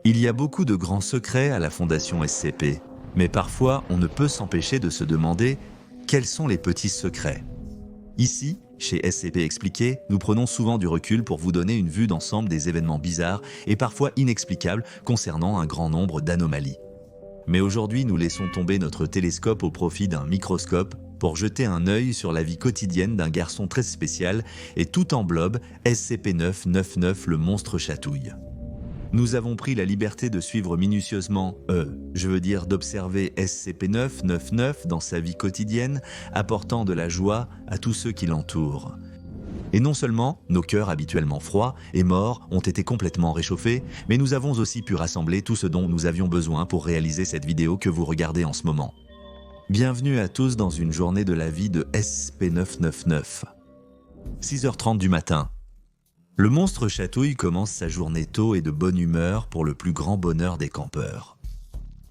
Il y a beaucoup de grands secrets à la Fondation SCP, mais parfois on ne peut s'empêcher de se demander quels sont les petits secrets. Ici, chez SCP Expliqué, nous prenons souvent du recul pour vous donner une vue d'ensemble des événements bizarres et parfois inexplicables concernant un grand nombre d'anomalies. Mais aujourd'hui, nous laissons tomber notre télescope au profit d'un microscope pour jeter un œil sur la vie quotidienne d'un garçon très spécial et tout en blob, SCP-999, le monstre chatouille. Nous avons pris la liberté de suivre minutieusement, d'observer SCP-999 dans sa vie quotidienne, apportant de la joie à tous ceux qui l'entourent. Et non seulement nos cœurs habituellement froids et morts ont été complètement réchauffés, mais nous avons aussi pu rassembler tout ce dont nous avions besoin pour réaliser cette vidéo que vous regardez en ce moment. Bienvenue à tous dans une journée de la vie de SCP-999. 6h30 du matin. Le monstre chatouille commence sa journée tôt et de bonne humeur pour le plus grand bonheur des campeurs.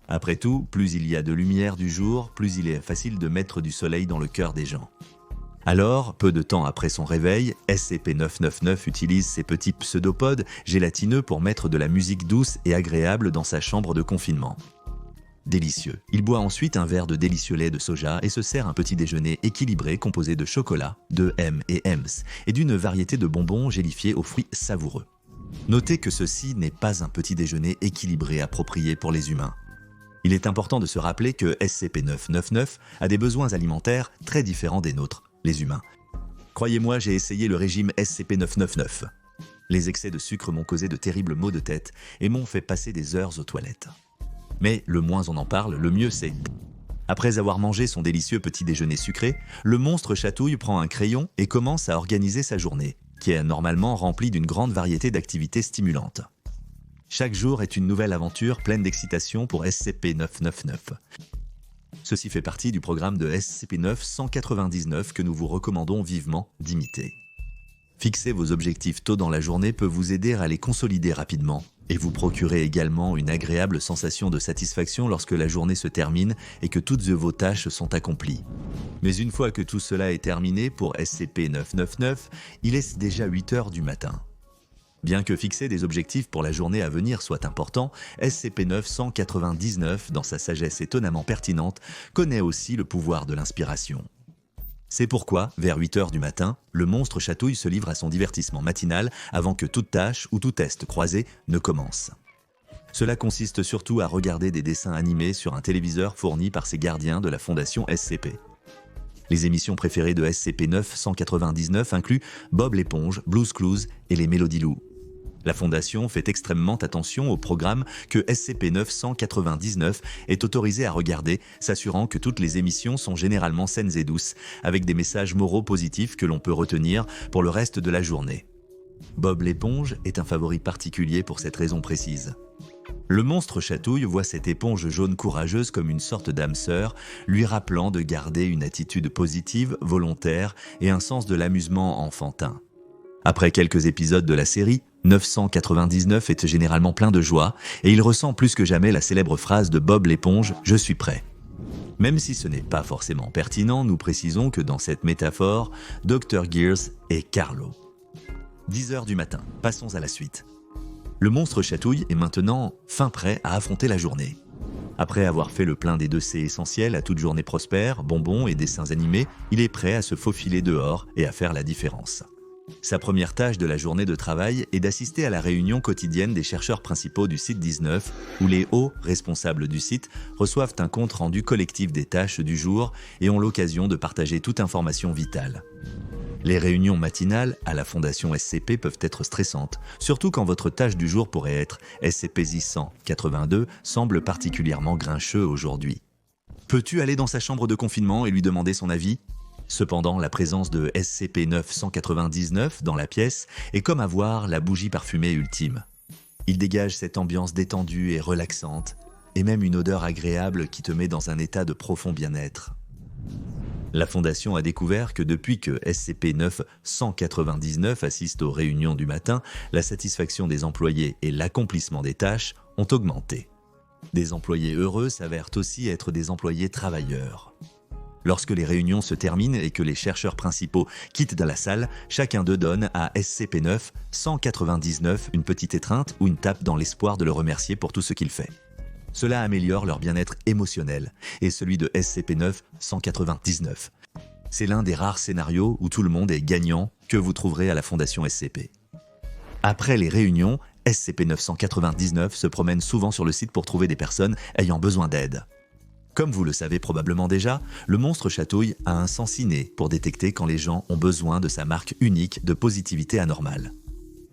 Après tout, plus il y a de lumière du jour, plus il est facile de mettre du soleil dans le cœur des gens. Alors, peu de temps après son réveil, SCP-999 utilise ses petits pseudopodes gélatineux pour mettre de la musique douce et agréable dans sa chambre de confinement. Délicieux. Il boit ensuite un verre de délicieux lait de soja et se sert un petit déjeuner équilibré composé de chocolat, de M&M's et d'une variété de bonbons gélifiés aux fruits savoureux. Notez que ceci n'est pas un petit déjeuner équilibré approprié pour les humains. Il est important de se rappeler que SCP-999 a des besoins alimentaires très différents des nôtres, les humains. Croyez-moi, j'ai essayé le régime SCP-999. Les excès de sucre m'ont causé de terribles maux de tête et m'ont fait passer des heures aux toilettes. Mais le moins on en parle, le mieux c'est. Après avoir mangé son délicieux petit déjeuner sucré, le monstre chatouille prend un crayon et commence à organiser sa journée, qui est normalement remplie d'une grande variété d'activités stimulantes. Chaque jour est une nouvelle aventure pleine d'excitation pour SCP-999. Ceci fait partie du programme de SCP-999 que nous vous recommandons vivement d'imiter. Fixer vos objectifs tôt dans la journée peut vous aider à les consolider rapidement et vous procurer également une agréable sensation de satisfaction lorsque la journée se termine et que toutes vos tâches sont accomplies. Mais une fois que tout cela est terminé pour SCP-999, il est déjà 8h du matin. Bien que fixer des objectifs pour la journée à venir soit important, SCP-999, dans sa sagesse étonnamment pertinente, connaît aussi le pouvoir de l'inspiration. C'est pourquoi, vers 8h du matin, le monstre chatouille se livre à son divertissement matinal avant que toute tâche ou tout test croisé ne commence. Cela consiste surtout à regarder des dessins animés sur un téléviseur fourni par ses gardiens de la Fondation SCP. Les émissions préférées de SCP-999 incluent Bob l'éponge, Blue's Clues et les Mélodie-Lou. La Fondation fait extrêmement attention au programme que SCP-999 est autorisé à regarder, s'assurant que toutes les émissions sont généralement saines et douces, avec des messages moraux positifs que l'on peut retenir pour le reste de la journée. Bob l'éponge est un favori particulier pour cette raison précise. Le monstre chatouille voit cette éponge jaune courageuse comme une sorte d'âme sœur, lui rappelant de garder une attitude positive, volontaire et un sens de l'amusement enfantin. Après quelques épisodes de la série, 999 est généralement plein de joie et il ressent plus que jamais la célèbre phrase de Bob l'éponge « Je suis prêt ». Même si ce n'est pas forcément pertinent, nous précisons que dans cette métaphore, Dr. Gears est Carlo. 10h du matin, passons à la suite. Le monstre chatouille est maintenant fin prêt à affronter la journée. Après avoir fait le plein des 2C essentiels à toute journée prospère, bonbons et dessins animés, il est prêt à se faufiler dehors et à faire la différence. Sa première tâche de la journée de travail est d'assister à la réunion quotidienne des chercheurs principaux du site 19, où les hauts responsables du site reçoivent un compte rendu collectif des tâches du jour et ont l'occasion de partager toute information vitale. Les réunions matinales à la Fondation SCP peuvent être stressantes, surtout quand votre tâche du jour pourrait être SCP-182 semble particulièrement grincheux aujourd'hui. Peux-tu aller dans sa chambre de confinement et lui demander son avis ? Cependant, la présence de SCP-999 dans la pièce est comme avoir la bougie parfumée ultime. Il dégage cette ambiance détendue et relaxante, et même une odeur agréable qui te met dans un état de profond bien-être. La Fondation a découvert que depuis que SCP-999 assiste aux réunions du matin, la satisfaction des employés et l'accomplissement des tâches ont augmenté. Des employés heureux s'avèrent aussi être des employés travailleurs. Lorsque les réunions se terminent et que les chercheurs principaux quittent la salle, chacun d'eux donne à SCP-9 199 une petite étreinte ou une tape dans l'espoir de le remercier pour tout ce qu'il fait. Cela améliore leur bien-être émotionnel et celui de SCP-9 199. C'est l'un des rares scénarios où tout le monde est gagnant que vous trouverez à la Fondation SCP. Après les réunions, SCP-999 se promène souvent sur le site pour trouver des personnes ayant besoin d'aide. Comme vous le savez probablement déjà, le monstre chatouille a un sens inné pour détecter quand les gens ont besoin de sa marque unique de positivité anormale.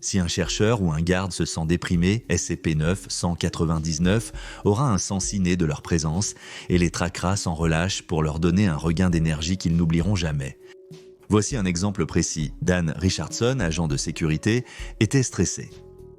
Si un chercheur ou un garde se sent déprimé, SCP-9 aura un sens inné de leur présence et les traquera sans relâche pour leur donner un regain d'énergie qu'ils n'oublieront jamais. Voici un exemple précis. Dan Richardson, agent de sécurité, était stressé.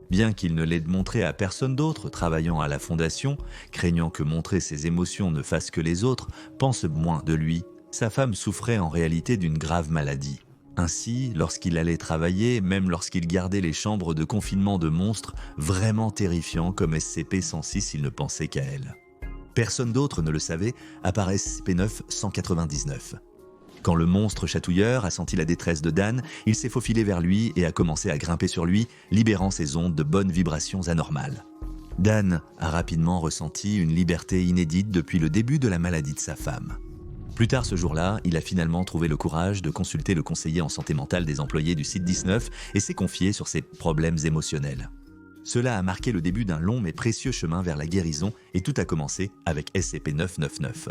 Bien qu'il ne l'ait montré à personne d'autre travaillant à la Fondation, craignant que montrer ses émotions ne fasse que les autres pensent moins de lui, sa femme souffrait en réalité d'une grave maladie. Ainsi, lorsqu'il allait travailler, même lorsqu'il gardait les chambres de confinement de monstres vraiment terrifiants comme SCP-106, il ne pensait qu'à elle. Personne d'autre ne le savait, à part SCP-9 Quand le monstre chatouilleur a senti la détresse de Dan, il s'est faufilé vers lui et a commencé à grimper sur lui, libérant ses ondes de bonnes vibrations anormales. Dan a rapidement ressenti une liberté inédite depuis le début de la maladie de sa femme. Plus tard ce jour-là, il a finalement trouvé le courage de consulter le conseiller en santé mentale des employés du site 19 et s'est confié sur ses problèmes émotionnels. Cela a marqué le début d'un long mais précieux chemin vers la guérison et tout a commencé avec SCP-9.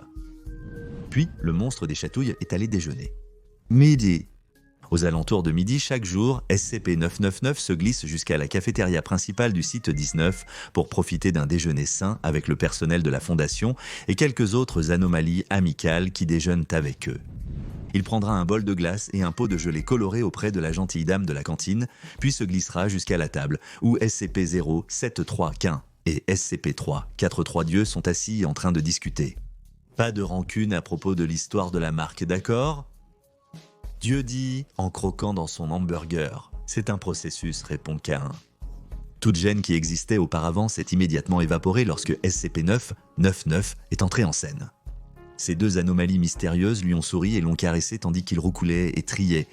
Puis, le monstre des chatouilles est allé déjeuner. Midi. Aux alentours de midi chaque jour, SCP-9 se glisse jusqu'à la cafétéria principale du site 19 pour profiter d'un déjeuner sain avec le personnel de la Fondation et quelques autres anomalies amicales qui déjeunent avec eux. Il prendra un bol de glace et un pot de gelée coloré auprès de la gentille dame de la cantine, puis se glissera jusqu'à la table où SCP-073 et SCP-343 Dieu sont assis en train de discuter. Pas de rancune à propos de l'histoire de la marque, d'accord ? Dieu dit en croquant dans son hamburger. C'est un processus, répond Cain. Toute gêne qui existait auparavant s'est immédiatement évaporée lorsque SCP-9 est entré en scène. Ces deux anomalies mystérieuses lui ont souri et l'ont caressé tandis qu'il roucoulait et triait.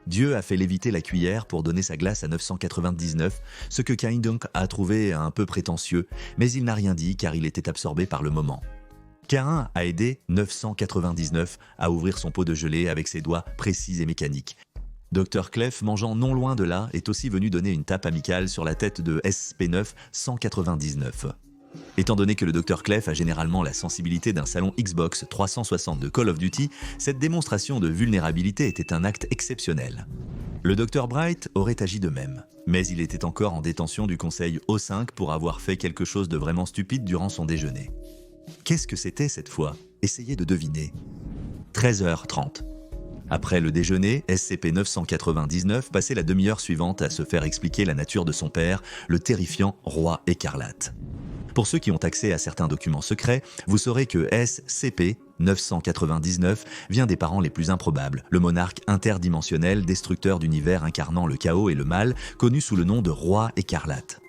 Dieu a fait léviter la cuillère pour donner sa glace à 999, ce que Cain donc a trouvé un peu prétentieux, mais il n'a rien dit car il était absorbé par le moment. Cain a aidé 999 à ouvrir son pot de gelée avec ses doigts précis et mécaniques. Dr Clef, mangeant non loin de là, est aussi venu donner une tape amicale sur la tête de SCP-9 199. Étant donné que le Dr Clef a généralement la sensibilité d'un salon Xbox 360 de Call of Duty, cette démonstration de vulnérabilité était un acte exceptionnel. Le Dr Bright aurait agi de même, mais il était encore en détention du conseil O5 pour avoir fait quelque chose de vraiment stupide durant son déjeuner. Qu'est-ce que c'était cette fois ? Essayez de deviner. 13h30. Après le déjeuner, SCP-999 passait la demi-heure suivante à se faire expliquer la nature de son père, le terrifiant Roi Écarlate. Pour ceux qui ont accès à certains documents secrets, vous saurez que SCP-999 vient des parents les plus improbables, le monarque interdimensionnel destructeur d'univers incarnant le chaos et le mal, connu sous le nom de Roi Écarlate.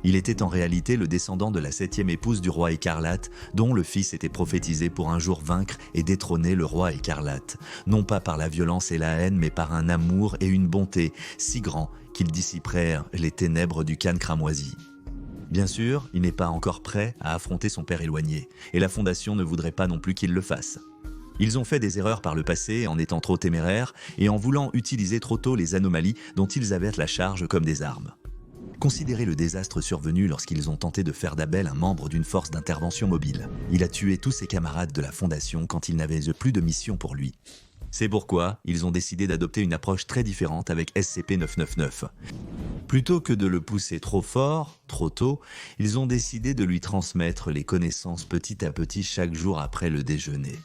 Il était en réalité le descendant de la 7e épouse du roi Écarlate, dont le fils était prophétisé pour un jour vaincre et détrôner le roi Écarlate, non pas par la violence et la haine, mais par un amour et une bonté si grands qu'ils dissiperaient les ténèbres du Khan cramoisi. Bien sûr, il n'est pas encore prêt à affronter son père éloigné, et la Fondation ne voudrait pas non plus qu'il le fasse. Ils ont fait des erreurs par le passé en étant trop téméraires et en voulant utiliser trop tôt les anomalies dont ils avaient la charge comme des armes. Considérez le désastre survenu lorsqu'ils ont tenté de faire d'Abel un membre d'une force d'intervention mobile. Il a tué tous ses camarades de la Fondation quand ils n'avaient plus de mission pour lui. C'est pourquoi ils ont décidé d'adopter une approche très différente avec SCP-9. Plutôt que de le pousser trop fort, trop tôt, ils ont décidé de lui transmettre les connaissances petit à petit chaque jour après le déjeuner.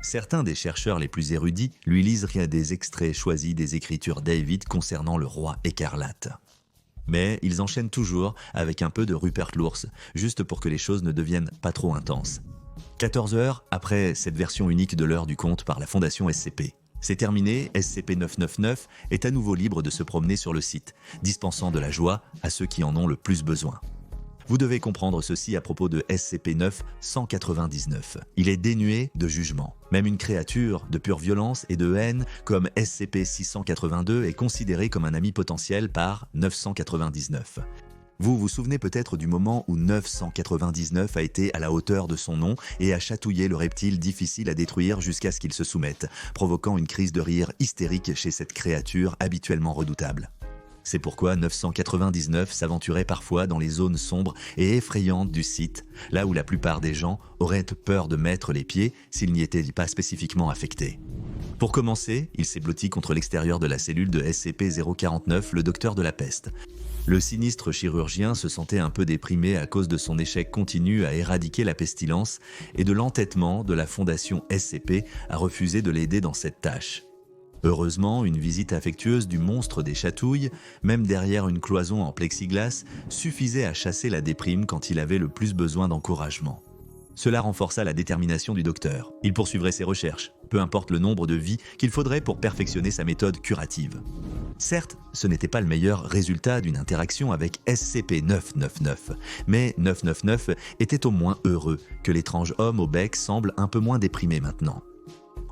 Certains des chercheurs les plus érudits lui lisent des extraits choisis des écritures David concernant le roi Écarlate. Mais ils enchaînent toujours avec un peu de Rupert l'ours, juste pour que les choses ne deviennent pas trop intenses. 14 heures après cette version unique de l'heure du conte par la Fondation SCP. C'est terminé, SCP-9 est à nouveau libre de se promener sur le site, dispensant de la joie à ceux qui en ont le plus besoin. Vous devez comprendre ceci à propos de SCP-999. Il est dénué de jugement. Même une créature de pure violence et de haine comme SCP-682 est considérée comme un ami potentiel par 999. Vous vous souvenez peut-être du moment où 999 a été à la hauteur de son nom et a chatouillé le reptile difficile à détruire jusqu'à ce qu'il se soumette, provoquant une crise de rire hystérique chez cette créature habituellement redoutable. C'est pourquoi 999 s'aventurait parfois dans les zones sombres et effrayantes du site, là où la plupart des gens auraient peur de mettre les pieds s'ils n'y étaient pas spécifiquement affectés. Pour commencer, il s'est blotti contre l'extérieur de la cellule de SCP-049, le docteur de la peste. Le sinistre chirurgien se sentait un peu déprimé à cause de son échec continu à éradiquer la pestilence et de l'entêtement de la fondation SCP à refuser de l'aider dans cette tâche. Heureusement, une visite affectueuse du monstre des chatouilles, même derrière une cloison en plexiglas, suffisait à chasser la déprime quand il avait le plus besoin d'encouragement. Cela renforça la détermination du docteur. Il poursuivrait ses recherches, peu importe le nombre de vies qu'il faudrait pour perfectionner sa méthode curative. Certes, ce n'était pas le meilleur résultat d'une interaction avec SCP-999, mais 999 était au moins heureux que l'étrange homme au bec semble un peu moins déprimé maintenant.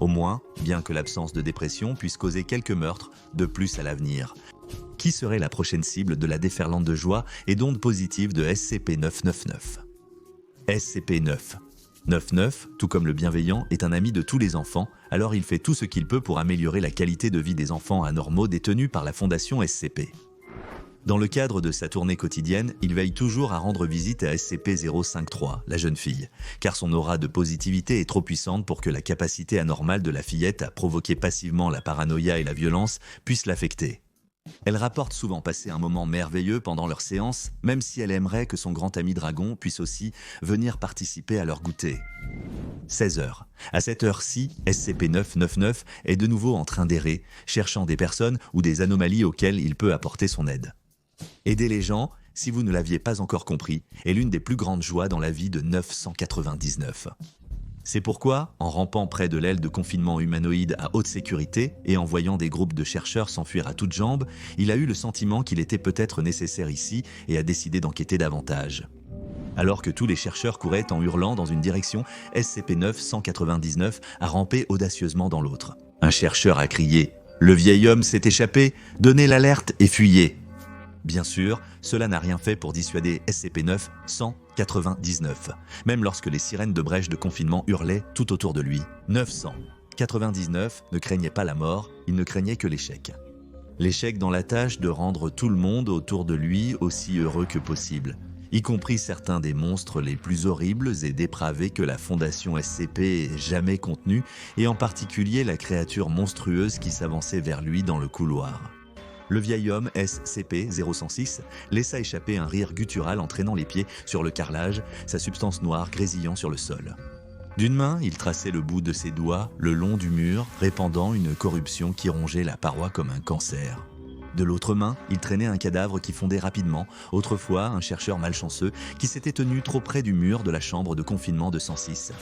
Au moins, bien que l'absence de dépression puisse causer quelques meurtres de plus à l'avenir. Qui serait la prochaine cible de la déferlante de joie et d'ondes positives de SCP-999 ? SCP-999, tout comme le bienveillant, est un ami de tous les enfants, alors il fait tout ce qu'il peut pour améliorer la qualité de vie des enfants anormaux détenus par la Fondation SCP. Dans le cadre de sa tournée quotidienne, il veille toujours à rendre visite à SCP-053, la jeune fille, car son aura de positivité est trop puissante pour que la capacité anormale de la fillette à provoquer passivement la paranoïa et la violence puisse l'affecter. Elle rapporte souvent passer un moment merveilleux pendant leur séance, même si elle aimerait que son grand ami dragon puisse aussi venir participer à leur goûter. 16 heures. À cette heure-ci, SCP-999 est de nouveau en train d'errer, cherchant des personnes ou des anomalies auxquelles il peut apporter son aide. Aider les gens, si vous ne l'aviez pas encore compris, est l'une des plus grandes joies dans la vie de 999. C'est pourquoi, en rampant près de l'aile de confinement humanoïde à haute sécurité et en voyant des groupes de chercheurs s'enfuir à toutes jambes, il a eu le sentiment qu'il était peut-être nécessaire ici et a décidé d'enquêter davantage. Alors que tous les chercheurs couraient en hurlant dans une direction, SCP-999 a rampé audacieusement dans l'autre. Un chercheur a crié « Le vieil homme s'est échappé, donnez l'alerte et fuyez !» Bien sûr, cela n'a rien fait pour dissuader SCP-999, même lorsque les sirènes de brèche de confinement hurlaient tout autour de lui. 999 ne craignait pas la mort, il ne craignait que l'échec. L'échec dans la tâche de rendre tout le monde autour de lui aussi heureux que possible, y compris certains des monstres les plus horribles et dépravés que la Fondation SCP ait jamais contenus, et en particulier la créature monstrueuse qui s'avançait vers lui dans le couloir. Le vieil homme SCP-0106 laissa échapper un rire guttural en traînant les pieds sur le carrelage, sa substance noire grésillant sur le sol. D'une main, il traçait le bout de ses doigts le long du mur, répandant une corruption qui rongeait la paroi comme un cancer. De l'autre main, il traînait un cadavre qui fondait rapidement, autrefois un chercheur malchanceux qui s'était tenu trop près du mur de la chambre de confinement de 106.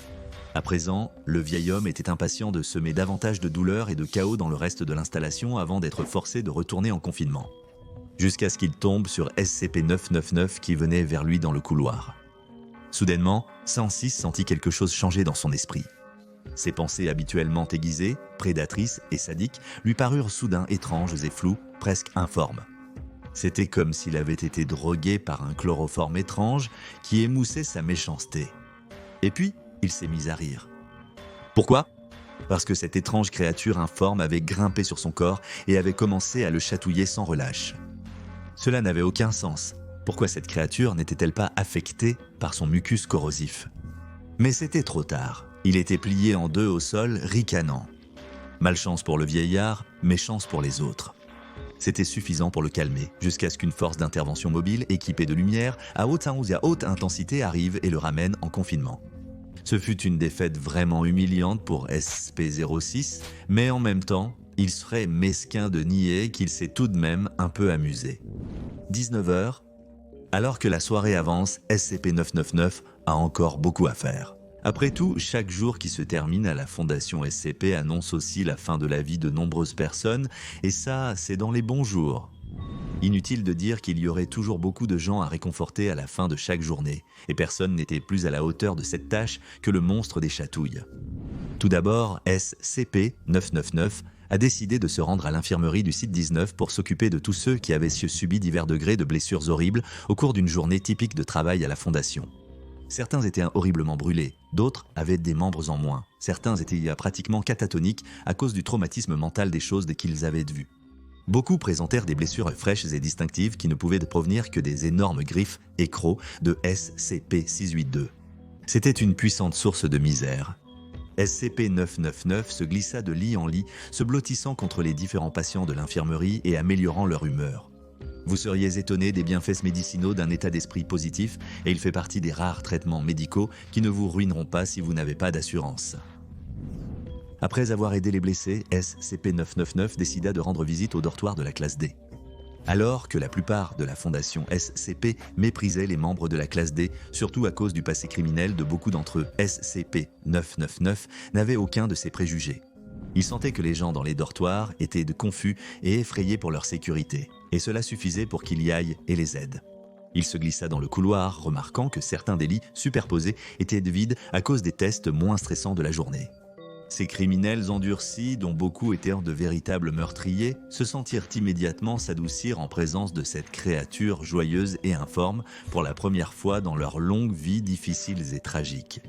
À présent, le vieil homme était impatient de semer davantage de douleur et de chaos dans le reste de l'installation avant d'être forcé de retourner en confinement. Jusqu'à ce qu'il tombe sur SCP-999 qui venait vers lui dans le couloir. Soudainement, 106 sentit quelque chose changer dans son esprit. Ses pensées habituellement aiguisées, prédatrices et sadiques lui parurent soudain étranges et floues, presque informes. C'était comme s'il avait été drogué par un chloroforme étrange qui émoussait sa méchanceté. Et puis, il s'est mis à rire. Pourquoi ? Parce que cette étrange créature informe avait grimpé sur son corps et avait commencé à le chatouiller sans relâche. Cela n'avait aucun sens. Pourquoi cette créature n'était-elle pas affectée par son mucus corrosif ? Mais c'était trop tard. Il était plié en deux au sol, ricanant. Malchance pour le vieillard, méchance pour les autres. C'était suffisant pour le calmer, jusqu'à ce qu'une force d'intervention mobile équipée de lumière à haute intensité arrive et le ramène en confinement. Ce fut une défaite vraiment humiliante pour SCP-06, mais en même temps, il serait mesquin de nier qu'il s'est tout de même un peu amusé. 19 h, alors que la soirée avance, SCP-999 a encore beaucoup à faire. Après tout, chaque jour qui se termine à la Fondation SCP annonce aussi la fin de la vie de nombreuses personnes, et ça, c'est dans les bons jours. Inutile de dire qu'il y aurait toujours beaucoup de gens à réconforter à la fin de chaque journée, et personne n'était plus à la hauteur de cette tâche que le monstre des chatouilles. Tout d'abord, SCP-999 a décidé de se rendre à l'infirmerie du site 19 pour s'occuper de tous ceux qui avaient subi divers degrés de blessures horribles au cours d'une journée typique de travail à la Fondation. Certains étaient horriblement brûlés, d'autres avaient des membres en moins, certains étaient pratiquement catatoniques à cause du traumatisme mental des choses qu'ils avaient vues. Beaucoup présentèrent des blessures fraîches et distinctives qui ne pouvaient provenir que des énormes griffes et crocs de SCP-682. C'était une puissante source de misère. SCP-999 se glissa de lit en lit, se blottissant contre les différents patients de l'infirmerie et améliorant leur humeur. Vous seriez étonné des bienfaits médicinaux d'un état d'esprit positif et il fait partie des rares traitements médicaux qui ne vous ruineront pas si vous n'avez pas d'assurance. Après avoir aidé les blessés, SCP-999 décida de rendre visite au dortoir de la classe D. Alors que la plupart de la fondation SCP méprisait les membres de la classe D, surtout à cause du passé criminel de beaucoup d'entre eux, SCP-999 n'avait aucun de ces préjugés. Il sentait que les gens dans les dortoirs étaient confus et effrayés pour leur sécurité, et cela suffisait pour qu'il y aille et les aide. Il se glissa dans le couloir, remarquant que certains des lits superposés étaient vides à cause des tests moins stressants de la journée. Ces criminels endurcis, dont beaucoup étaient de véritables meurtriers, se sentirent immédiatement s'adoucir en présence de cette créature joyeuse et informe pour la première fois dans leur longue vie difficiles et tragiques.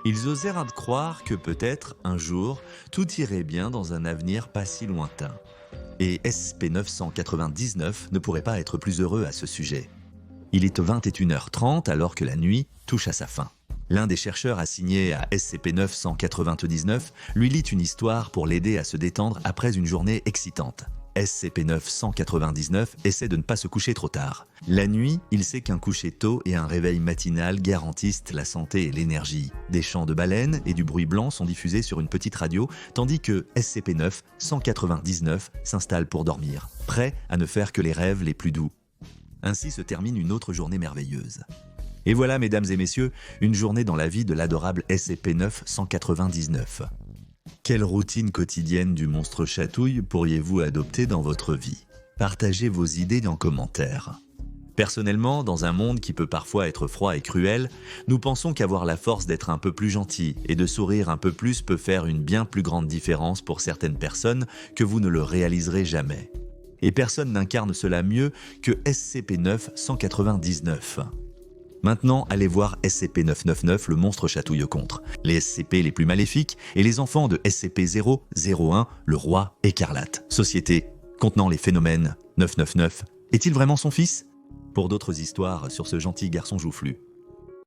Ils osèrent croire que peut-être, un jour, tout irait bien dans un avenir pas si lointain. Et SCP-999 ne pourrait pas être plus heureux à ce sujet. Il est 21h30 alors que la nuit touche à sa fin. L'un des chercheurs assignés à SCP-999 lui lit une histoire pour l'aider à se détendre après une journée excitante. SCP-999 essaie de ne pas se coucher trop tard. La nuit, il sait qu'un coucher tôt et un réveil matinal garantissent la santé et l'énergie. Des chants de baleines et du bruit blanc sont diffusés sur une petite radio, tandis que SCP-999 s'installe pour dormir, prêt à ne faire que les rêves les plus doux. Ainsi se termine une autre journée merveilleuse. Et voilà, mesdames et messieurs, une journée dans la vie de l'adorable SCP-999. Quelle routine quotidienne du monstre chatouille pourriez-vous adopter dans votre vie? Partagez vos idées en commentaire. Personnellement, dans un monde qui peut parfois être froid et cruel, nous pensons qu'avoir la force d'être un peu plus gentil et de sourire un peu plus peut faire une bien plus grande différence pour certaines personnes que vous ne le réaliserez jamais. Et personne n'incarne cela mieux que SCP-999. Maintenant, allez voir SCP-999, le monstre chatouille contre, les SCP les plus maléfiques et les enfants de SCP-001, le roi écarlate. Société contenant les phénomènes 999. Est-il vraiment son fils? Pour d'autres histoires sur ce gentil garçon joufflu,